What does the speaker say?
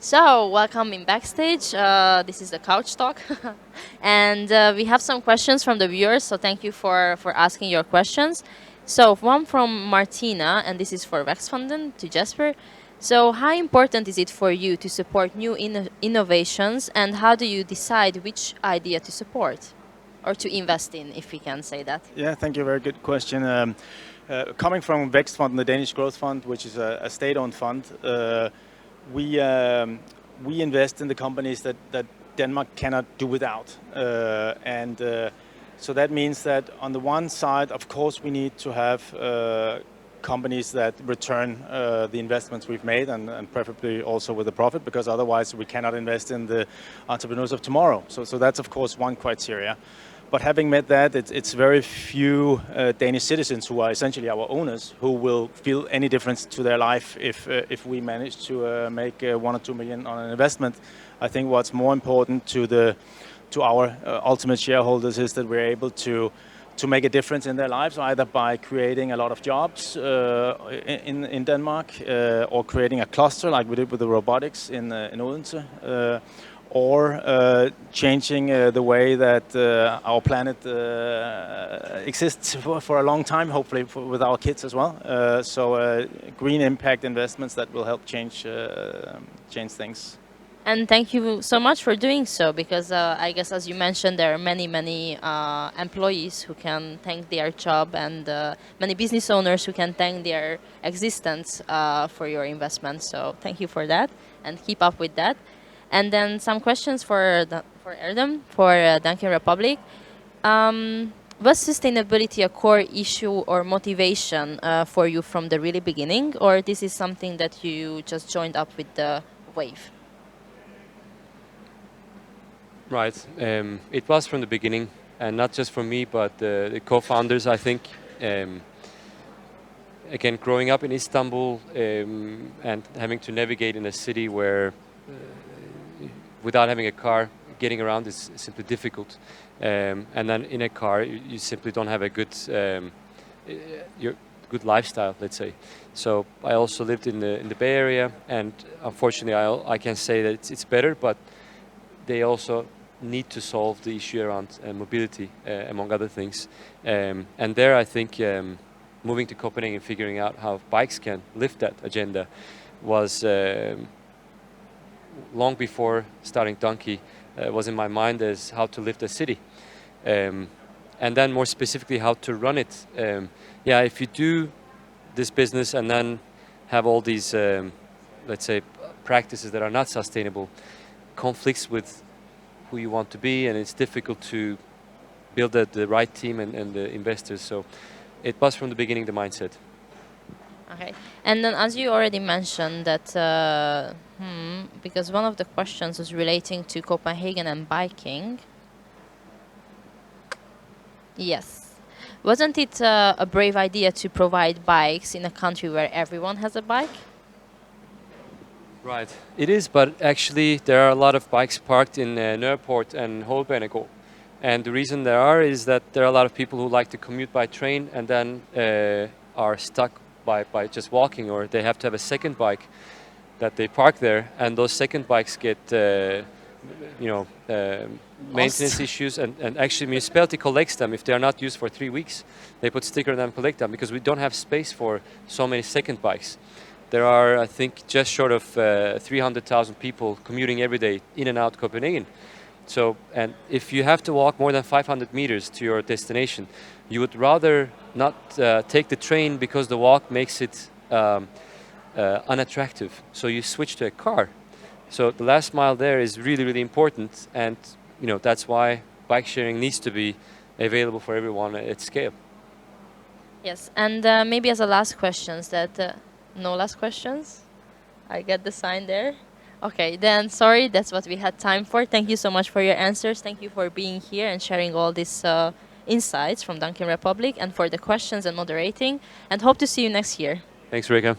So, welcome in backstage. This is the couch talk, and we have some questions from the viewers. So, thank you for asking your questions. So, one from Martina, and this is for Växtfonden to Jesper. So, how important is it for you to support new innovations, and how do you decide which idea to support or to invest in, if we can say that? Yeah, thank you. Very good question. Coming from Vækstfonden, the Danish Growth Fund, which is a state-owned fund, we invest in the companies that Denmark cannot do without. So that means that on the one side, of course, we need to have companies that return the investments we've made and preferably also with a profit, because otherwise we cannot invest in the entrepreneurs of tomorrow. So that's, of course, one criteria. But having met that, it's very few Danish citizens who are essentially our owners who will feel any difference to their life if we manage to make 1 or 2 million on an investment. I think what's more important to our ultimate shareholders is that we're able to make a difference in their lives, either by creating a lot of jobs in Denmark or creating a cluster like we did with the robotics in Odense. Or changing the way that our planet exists for a long time, hopefully with our kids as well. So green impact investments that will help change things. And thank you so much for doing so, because I guess, as you mentioned, there are many employees who can thank their job, and many business owners who can thank their existence for your investment. So thank you for that, and keep up with that. And then some questions for Erdem, for Dunkin' Republic. Was sustainability a core issue or motivation for you from the really beginning, or this is something that you just joined up with the wave? Right. It was from the beginning, and not just for me, but the co-founders, I think. Again, growing up in Istanbul and having to navigate in a city where without having a car, getting around is simply difficult. And then in a car, you simply don't have a good lifestyle, let's say. So I also lived in the Bay Area, and unfortunately, I can say that it's better, but they also need to solve the issue around mobility, among other things. And there, I think moving to Copenhagen and figuring out how bikes can lift that agenda was long before starting Donkey, was in my mind as how to lift a city. And then more specifically, how to run it. Yeah, if you do this business and then have all these, let's say, practices that are not sustainable, conflicts with who you want to be, and it's difficult to build the right team and the investors. So it was from the beginning the mindset. Okay, and then as you already mentioned that, because one of the questions was relating to Copenhagen and biking. Yes. Wasn't it a brave idea to provide bikes in a country where everyone has a bike? Right, it is, but actually there are a lot of bikes parked in Nørreport and Holbæk. And the reason there are is that there are a lot of people who like to commute by train and then are stuck by just walking, or they have to have a second bike that they park there, and those second bikes get maintenance issues, and actually municipality collects them if they are not used for 3 weeks. They put sticker on them, collect them, because we don't have space for so many second bikes. There are, I think, just short of 300,000 people commuting every day in and out Copenhagen. So, and if you have to walk more than 500 meters to your destination, you would rather not take the train because the walk makes it unattractive. So you switch to a car. So the last mile there is really, really important, and that's why bike sharing needs to be available for everyone at scale. Yes, and maybe as a last questions that no last questions. I get the sign there. Okay, then sorry, that's what we had time for. Thank you so much for your answers. Thank you for being here and sharing all these insights from Dunkin' Republic, and for the questions and moderating. And hope to see you next year. Thanks, Rika.